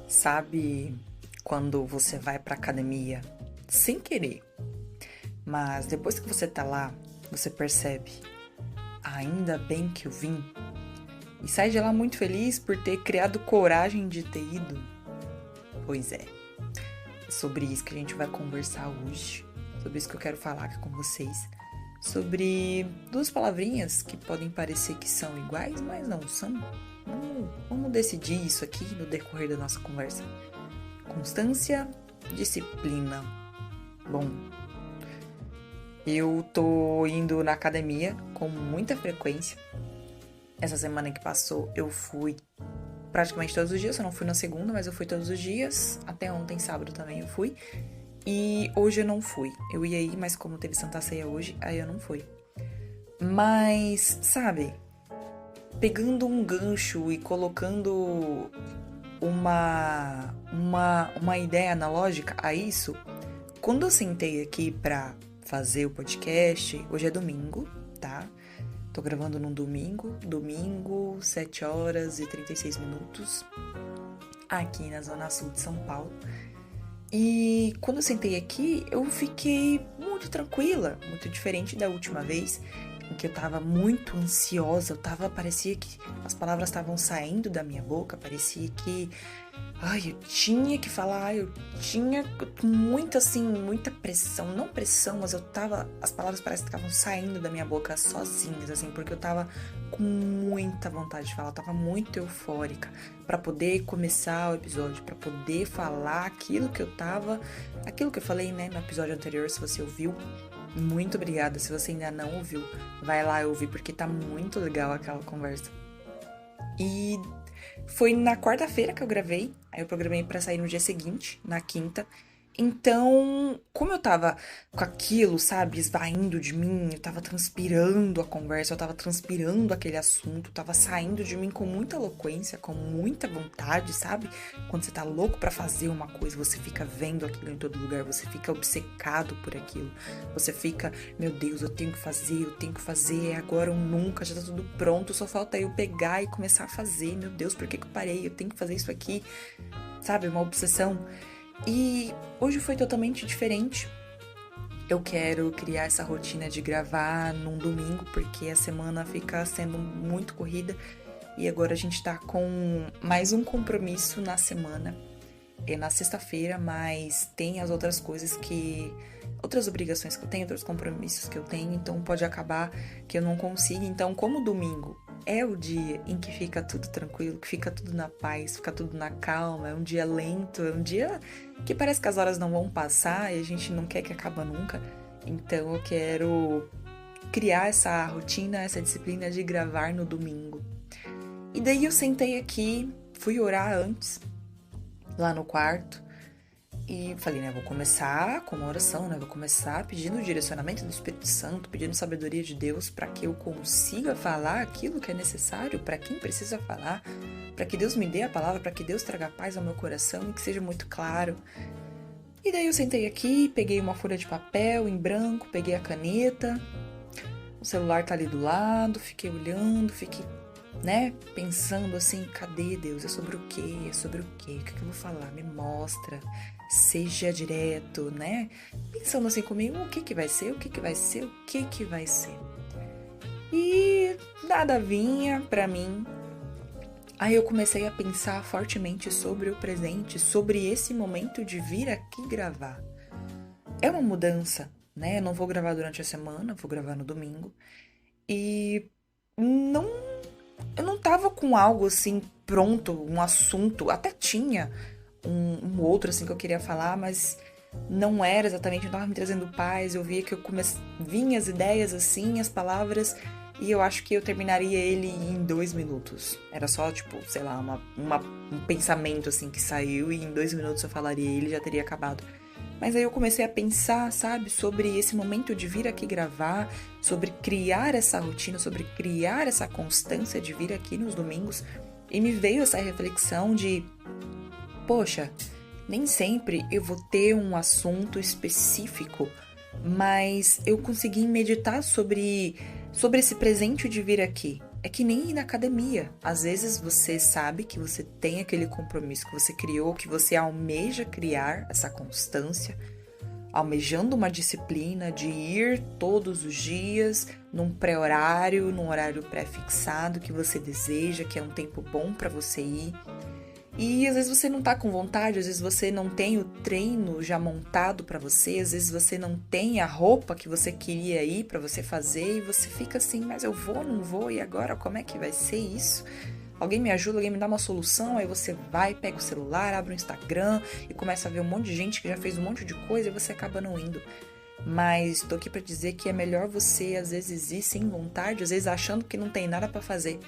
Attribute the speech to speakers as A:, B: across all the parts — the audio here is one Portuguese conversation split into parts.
A: Sabe quando você vai pra academia sem querer, mas depois que você tá lá, você percebe, ainda bem que eu vim, e sai de lá muito feliz por ter criado coragem de ter ido? Pois é sobre isso que a gente vai conversar hoje, sobre isso que eu quero falar aqui com vocês, sobre duas palavrinhas que podem parecer que são iguais, mas não são. Vamos decidir isso aqui no decorrer da nossa conversa. Constância, disciplina. Bom, eu tô indo na academia com muita frequência. Essa semana que passou eu fui praticamente todos os dias. Eu não fui na segunda, mas eu fui todos os dias. Até ontem, sábado também eu fui. E hoje eu não fui. Eu ia ir, mas como teve Santa Ceia hoje, aí eu não fui. Mas, sabe, pegando um gancho e colocando uma ideia analógica a isso, quando eu sentei aqui pra fazer o podcast, hoje é domingo, tá? Tô gravando num domingo, 7 horas e 36 minutos, aqui na Zona Sul de São Paulo. E quando eu sentei aqui, eu fiquei muito tranquila, muito diferente da última vez, em que eu tava muito ansiosa, parecia que as palavras estavam saindo da minha boca, parecia que, eu tinha que falar, eu tinha muita pressão, não pressão, mas as palavras parecem que estavam saindo da minha boca sozinhas, assim, porque eu tava com muita vontade de falar, eu tava muito eufórica pra poder começar o episódio, pra poder falar aquilo que eu falei, né, no episódio anterior, se você ouviu. Muito obrigada, se você ainda não ouviu, vai lá ouvir, porque tá muito legal aquela conversa. E foi na quarta-feira que eu gravei, aí eu programei pra sair no dia seguinte, na quinta. Então, como eu tava com aquilo, sabe, esvaindo de mim, eu tava transpirando a conversa, eu tava transpirando aquele assunto, tava saindo de mim com muita eloquência, com muita vontade, sabe? Quando você tá louco pra fazer uma coisa, você fica vendo aquilo em todo lugar, você fica obcecado por aquilo, você fica, meu Deus, eu tenho que fazer, é agora ou nunca, já tá tudo pronto, só falta eu pegar e começar a fazer, meu Deus, por que eu parei? Eu tenho que fazer isso aqui, sabe? Uma obsessão. E hoje foi totalmente diferente. Eu quero criar essa rotina de gravar num domingo, porque a semana fica sendo muito corrida. E agora a gente tá com mais um compromisso na semana. É na sexta-feira, mas tem as outras coisas outras obrigações que eu tenho, outros compromissos que eu tenho. Então pode acabar que eu não consiga. Então, como domingo é o dia em que fica tudo tranquilo, que fica tudo na paz, fica tudo na calma, é um dia lento, é um dia que parece que as horas não vão passar e a gente não quer que acabe nunca. Então eu quero criar essa rotina, essa disciplina de gravar no domingo. E daí eu sentei aqui, fui orar antes, lá no quarto, e falei, né, vou começar com uma oração, né, vou começar pedindo o direcionamento do Espírito Santo, pedindo sabedoria de Deus para que eu consiga falar aquilo que é necessário, para quem precisa falar, para que Deus me dê a palavra, para que Deus traga paz ao meu coração e que seja muito claro. E daí eu sentei aqui, peguei uma folha de papel em branco, peguei a caneta, o celular tá ali do lado, fiquei olhando, né, pensando assim, cadê Deus? É sobre o quê? É sobre o quê? O que eu vou falar? Me mostra. Seja direto, né? Pensando assim comigo, o que vai ser? O que vai ser? O que vai ser? E nada vinha pra mim. Aí eu comecei a pensar fortemente sobre o presente, sobre esse momento de vir aqui gravar. É uma mudança, né? Eu não vou gravar durante a semana, vou gravar no domingo. E eu não tava com algo assim pronto, um assunto, até tinha um outro assim que eu queria falar, mas não era exatamente, não tava me trazendo paz, eu via que vinha as ideias assim, as palavras, e eu acho que eu terminaria ele em 2 minutos. Era só, tipo, sei lá, um pensamento assim que saiu e em 2 minutos eu falaria ele e já teria acabado. Mas aí eu comecei a pensar, sabe, sobre esse momento de vir aqui gravar, sobre criar essa rotina, sobre criar essa constância de vir aqui nos domingos. E me veio essa reflexão de, poxa, nem sempre eu vou ter um assunto específico, mas eu consegui meditar sobre esse presente de vir aqui, É que nem ir na academia. Às vezes você sabe que você tem aquele compromisso que você criou, que você almeja criar essa constância, almejando uma disciplina de ir todos os dias num pré-horário, num horário pré-fixado que você deseja, que é um tempo bom para você ir. E às vezes você não tá com vontade, às vezes você não tem o treino já montado para você, às vezes você não tem a roupa que você queria ir para você fazer e você fica assim, mas eu vou, não vou, e agora como é que vai ser isso? Alguém me ajuda, alguém me dá uma solução, aí você vai, pega o celular, abre o Instagram e começa a ver um monte de gente que já fez um monte de coisa e você acaba não indo. Mas tô aqui pra dizer que é melhor você às vezes ir sem vontade, às vezes achando que não tem nada pra fazer,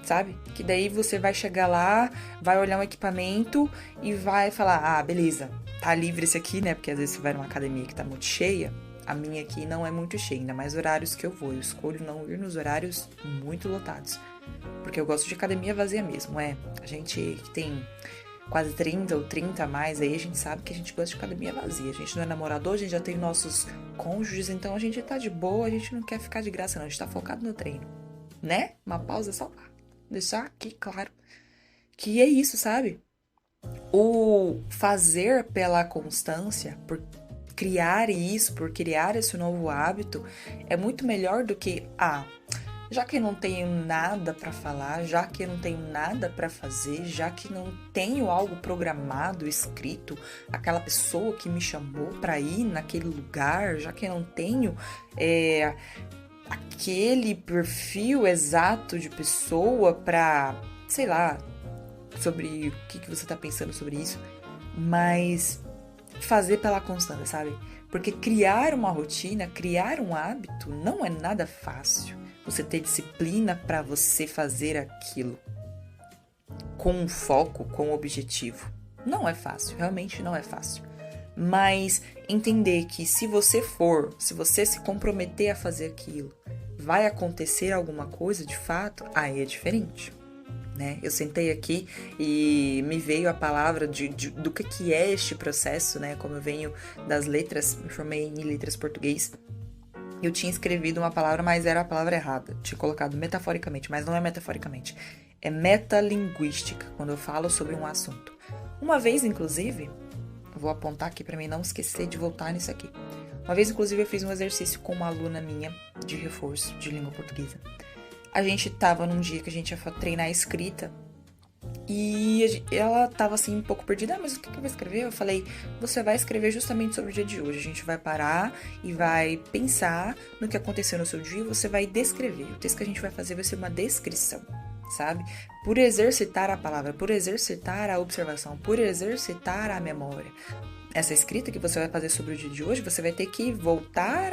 A: sabe? Que daí você vai chegar lá, vai olhar um equipamento e vai falar, ah, beleza, tá livre esse aqui, né? Porque às vezes você vai numa academia que tá muito cheia, a minha aqui não é muito cheia, ainda mais horários que eu vou. Eu escolho não ir nos horários muito lotados, porque eu gosto de academia vazia mesmo, a gente que tem quase 30 ou 30 a mais aí, a gente sabe que a gente gosta de academia vazia. A gente não é namorador, a gente já tem nossos cônjuges, então a gente tá de boa, a gente não quer ficar de graça não, a gente tá focado no treino, né? Uma pausa só pra deixar aqui claro que é isso, sabe? O fazer pela constância, por criar isso, por criar esse novo hábito, é muito melhor do que, já que eu não tenho nada para falar, já que eu não tenho nada para fazer, já que não tenho algo programado, escrito, aquela pessoa que me chamou para ir naquele lugar, já que eu não tenho aquele perfil exato de pessoa para, sei lá, sobre o que você tá pensando sobre isso, mas fazer pela constância, sabe? Porque criar uma rotina, criar um hábito não é nada fácil. Você ter disciplina para você fazer aquilo com um foco, com um objetivo. Não é fácil, realmente não é fácil. Mas entender que se você se comprometer a fazer aquilo, vai acontecer alguma coisa de fato, aí é diferente, né? Eu sentei aqui e me veio a palavra do que é este processo, né? Como eu venho das letras, me formei em letras português, eu tinha escrevido uma palavra, mas era a palavra errada. Tinha colocado metaforicamente, mas não é metaforicamente. É metalinguística, quando eu falo sobre um assunto. Uma vez, inclusive, vou apontar aqui para mim não esquecer de voltar nisso aqui. Uma vez, inclusive, eu fiz um exercício com uma aluna minha de reforço de língua portuguesa. A gente tava num dia que a gente ia treinar a escrita e ela tava assim um pouco perdida, mas o que eu vou escrever? Eu falei, você vai escrever justamente sobre o dia de hoje. A gente vai parar e vai pensar no que aconteceu no seu dia e você vai descrever. O texto que a gente vai fazer vai ser uma descrição, sabe? Por exercitar a palavra, por exercitar a observação, por exercitar a memória. Essa escrita que você vai fazer sobre o dia de hoje, você vai ter que voltar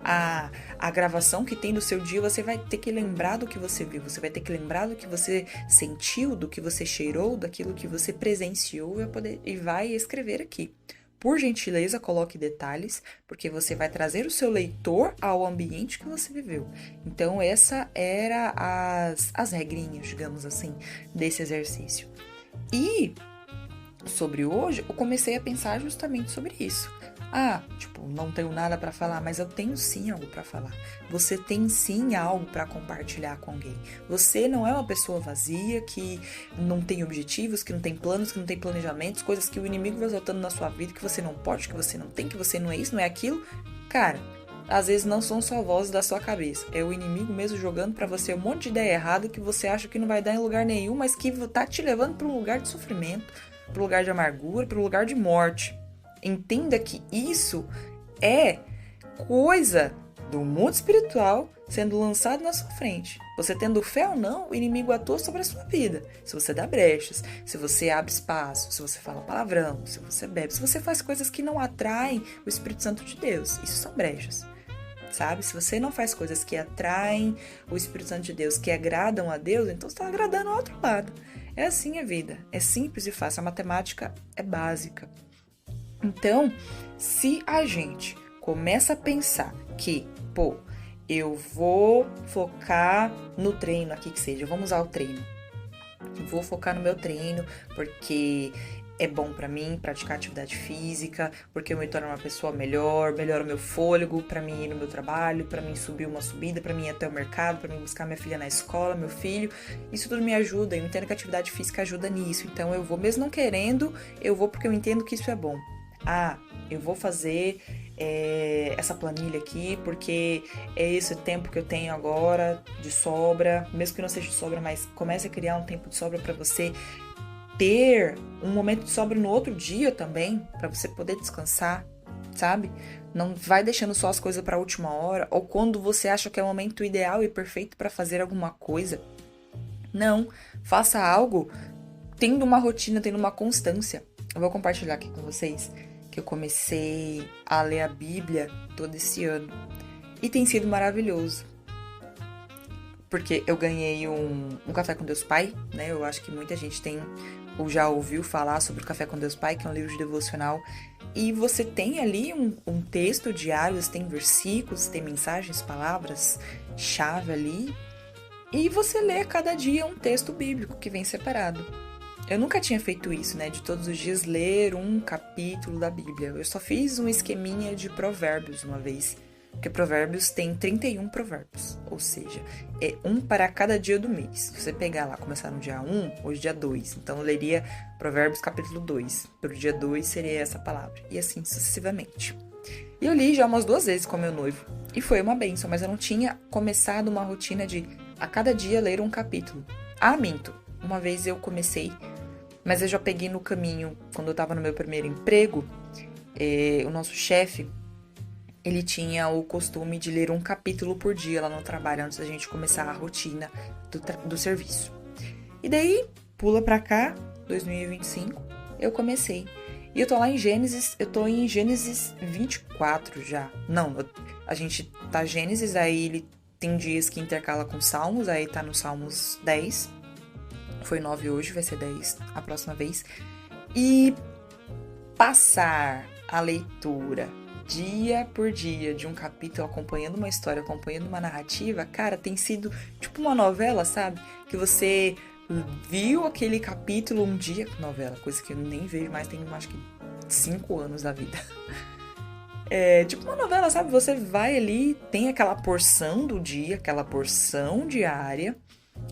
A: à gravação que tem do seu dia, você vai ter que lembrar do que você viu, você vai ter que lembrar do que você sentiu, do que você cheirou, daquilo que você presenciou e vai escrever aqui. Por gentileza, coloque detalhes, porque você vai trazer o seu leitor ao ambiente que você viveu. Então, essa era as regrinhas, digamos assim, desse exercício. E sobre hoje, eu comecei a pensar justamente sobre isso. Não tenho nada para falar, mas eu tenho sim algo para falar. Você tem sim algo para compartilhar com alguém. Você não é uma pessoa vazia que não tem objetivos, que não tem planos, que não tem planejamentos, coisas que o inimigo vai soltando na sua vida, que você não pode, que você não tem, que você não é isso, não é aquilo. Cara, às vezes não são só vozes da sua cabeça. É o inimigo mesmo jogando para você um monte de ideia errada que você acha que não vai dar em lugar nenhum, mas que tá te levando para um lugar de sofrimento, para um lugar de amargura, para um lugar de morte. Entenda que isso é coisa do mundo espiritual sendo lançado na sua frente. Você tendo fé ou não, o inimigo atua sobre a sua vida. Se você dá brechas, se você abre espaço, se você fala palavrão, se você bebe, se você faz coisas que não atraem o Espírito Santo de Deus, isso são brechas. Sabe? Se você não faz coisas que atraem o Espírito Santo de Deus, que agradam a Deus, então você está agradando ao outro lado. É assim a vida. É simples e fácil. A matemática é básica. Então, se a gente começa a pensar que, eu vou focar no treino aqui que seja, vamos usar o treino. Eu vou focar no meu treino porque é bom pra mim praticar atividade física, porque eu me torno uma pessoa melhor, melhora o meu fôlego pra mim ir no meu trabalho, pra mim subir uma subida, pra mim ir até o mercado, pra mim buscar minha filha na escola, meu filho. Isso tudo me ajuda, eu entendo que a atividade física ajuda nisso. Então eu vou, mesmo não querendo, eu vou porque eu entendo que isso é bom. Ah, eu vou fazer essa planilha aqui porque é esse tempo que eu tenho agora de sobra, mesmo que não seja de sobra, mas comece a criar um tempo de sobra pra você ter um momento de sobra no outro dia também, pra você poder descansar, sabe? Não vai deixando só as coisas pra última hora, ou quando você acha que é o momento ideal e perfeito pra fazer alguma coisa. Não, faça algo tendo uma rotina, tendo uma constância. Eu vou compartilhar aqui com vocês que eu comecei a ler a Bíblia todo esse ano. E tem sido maravilhoso. Porque eu ganhei um Café com Deus Pai, né? Eu acho que muita gente tem ou já ouviu falar sobre o Café com Deus Pai, que é um livro de devocional. E você tem ali um texto diário, você tem versículos, tem mensagens, palavras, chave ali. E você lê cada dia um texto bíblico que vem separado. Eu nunca tinha feito isso, né? De todos os dias ler um capítulo da Bíblia. Eu só fiz um esqueminha de provérbios uma vez. Porque provérbios tem 31 provérbios. Ou seja, é um para cada dia do mês. Se você pegar lá, começar no dia 1, hoje dia 2. Então eu leria provérbios capítulo 2. Pro dia 2 seria essa palavra. E assim sucessivamente. E eu li já umas 2 vezes com meu noivo. E foi uma bênção, mas eu não tinha começado uma rotina de a cada dia ler um capítulo. Ah, minto. Uma vez eu comecei, mas eu já peguei no caminho, quando eu tava no meu primeiro emprego, o nosso chefe, ele tinha o costume de ler um capítulo por dia lá no trabalho, antes da gente começar a rotina do serviço. E daí, pula pra cá, 2025, eu comecei. E eu tô lá em Gênesis, eu tô em Gênesis 24 já. Não, a gente tá Gênesis, aí ele tem dias que intercala com Salmos, aí tá no Salmos 10. Foi 9 hoje, vai ser 10 a próxima vez. E passar a leitura dia por dia de um capítulo, acompanhando uma história, acompanhando uma narrativa, cara, tem sido tipo uma novela, sabe? Que você viu aquele capítulo um dia, novela, coisa que eu nem vejo mais, tem acho que 5 anos da vida. É tipo uma novela, sabe? Você vai ali, tem aquela porção do dia, aquela porção diária,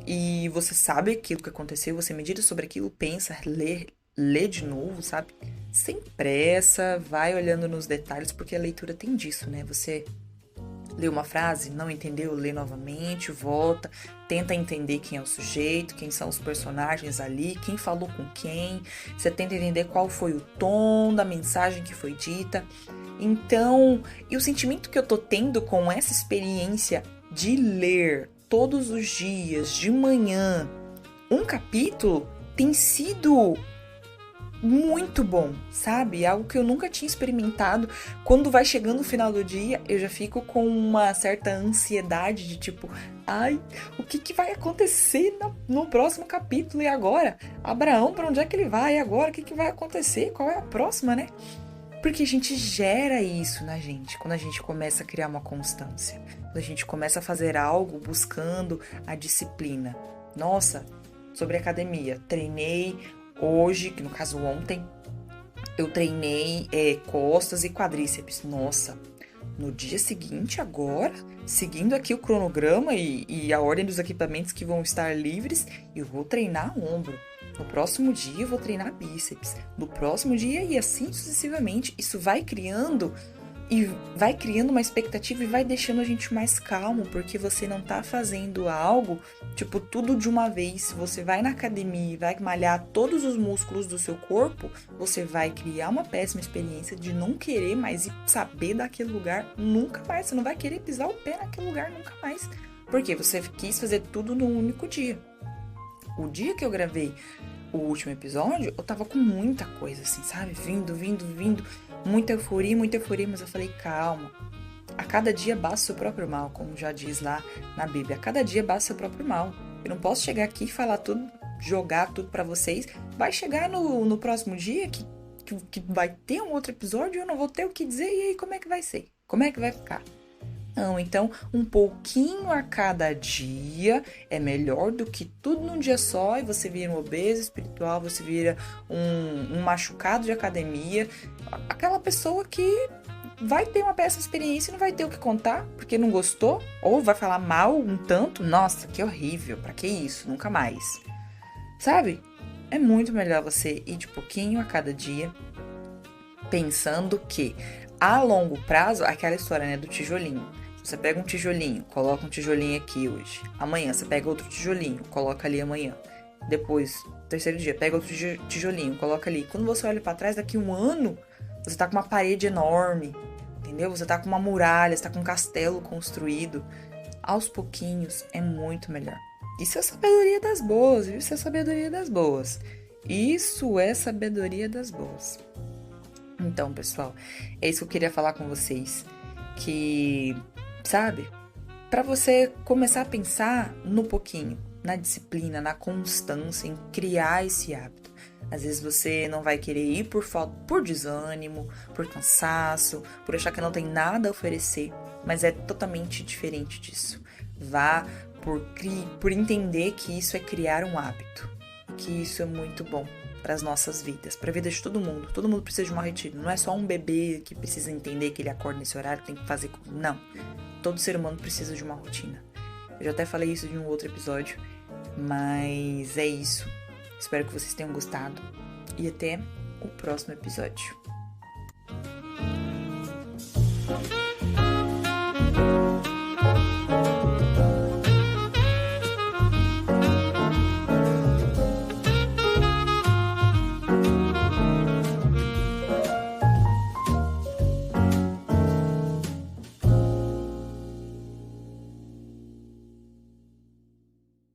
A: e você sabe aquilo que aconteceu, você medita sobre aquilo, pensa, lê de novo, sabe? Sem pressa, vai olhando nos detalhes, porque a leitura tem disso, né? Você lê uma frase, não entendeu, lê novamente, volta, tenta entender quem é o sujeito, quem são os personagens ali, quem falou com quem, você tenta entender qual foi o tom da mensagem que foi dita. Então, e o sentimento que eu tô tendo com essa experiência de ler todos os dias, de manhã, um capítulo, tem sido muito bom, sabe? Algo que eu nunca tinha experimentado. Quando vai chegando o final do dia, eu já fico com uma certa ansiedade de tipo, ai, o que vai acontecer no próximo capítulo? E agora? Abraão, pra onde é que ele vai? E agora? O que vai acontecer? Qual é a próxima, né? Porque a gente gera isso na gente, quando a gente começa a criar uma constância. Quando a gente começa a fazer algo buscando a disciplina. Nossa, sobre academia, treinei hoje, que no caso ontem, eu treinei costas e quadríceps. Nossa, no dia seguinte, agora, seguindo aqui o cronograma e a ordem dos equipamentos que vão estar livres, eu vou treinar ombro. No próximo dia eu vou treinar bíceps. No próximo dia e assim sucessivamente. Isso vai criando uma expectativa e vai deixando a gente mais calmo, porque você não tá fazendo algo, tipo, tudo de uma vez. Se você vai na academia e vai malhar todos os músculos do seu corpo, você vai criar uma péssima experiência de não querer mais ir saber daquele lugar nunca mais. Você não vai querer pisar o pé naquele lugar nunca mais. Porque você quis fazer tudo num único dia. O dia que eu gravei o último episódio, eu tava com muita coisa, assim, sabe? Vindo. Muita euforia, mas eu falei, calma. A cada dia basta o seu próprio mal, como já diz lá na Bíblia. A cada dia basta o seu próprio mal. Eu não posso chegar aqui e falar tudo, jogar tudo pra vocês. Vai chegar no próximo dia que vai ter um outro episódio e eu não vou ter o que dizer. E aí, como é que vai ser? Como é que vai ficar? Não, então um pouquinho a cada dia é melhor do que tudo num dia só e você vira um obeso espiritual, você vira um machucado de academia, aquela pessoa que vai ter uma péssima experiência e não vai ter o que contar porque não gostou, ou vai falar mal um tanto, nossa, que horrível, pra que isso, nunca mais, sabe? É muito melhor você ir de pouquinho a cada dia, pensando que a longo prazo, aquela história, né, do tijolinho. Você pega um tijolinho, coloca um tijolinho aqui hoje. Amanhã você pega outro tijolinho, coloca ali amanhã. Depois, terceiro dia, pega outro tijolinho, coloca ali. Quando você olha pra trás, daqui um ano, você tá com uma parede enorme, entendeu? Você tá com uma muralha, você tá com um castelo construído. Aos pouquinhos é muito melhor. Isso é sabedoria das boas, viu? Isso é sabedoria das boas. Isso é sabedoria das boas. Então, pessoal, é isso que eu queria falar com vocês. Que, sabe, para você começar a pensar no pouquinho, na disciplina, na constância, em criar esse hábito. Às vezes você não vai querer ir por falta, por desânimo, por cansaço, por achar que não tem nada a oferecer, mas é totalmente diferente disso. Vá por entender que isso é criar um hábito, que isso é muito bom para as nossas vidas, para a vida de todo mundo. Todo mundo precisa de uma rotina. Não é só um bebê que precisa entender que ele acorda nesse horário, tem que fazer. Não. Todo ser humano precisa de uma rotina. Eu já até falei isso em um outro episódio, mas é isso. Espero que vocês tenham gostado e até o próximo episódio.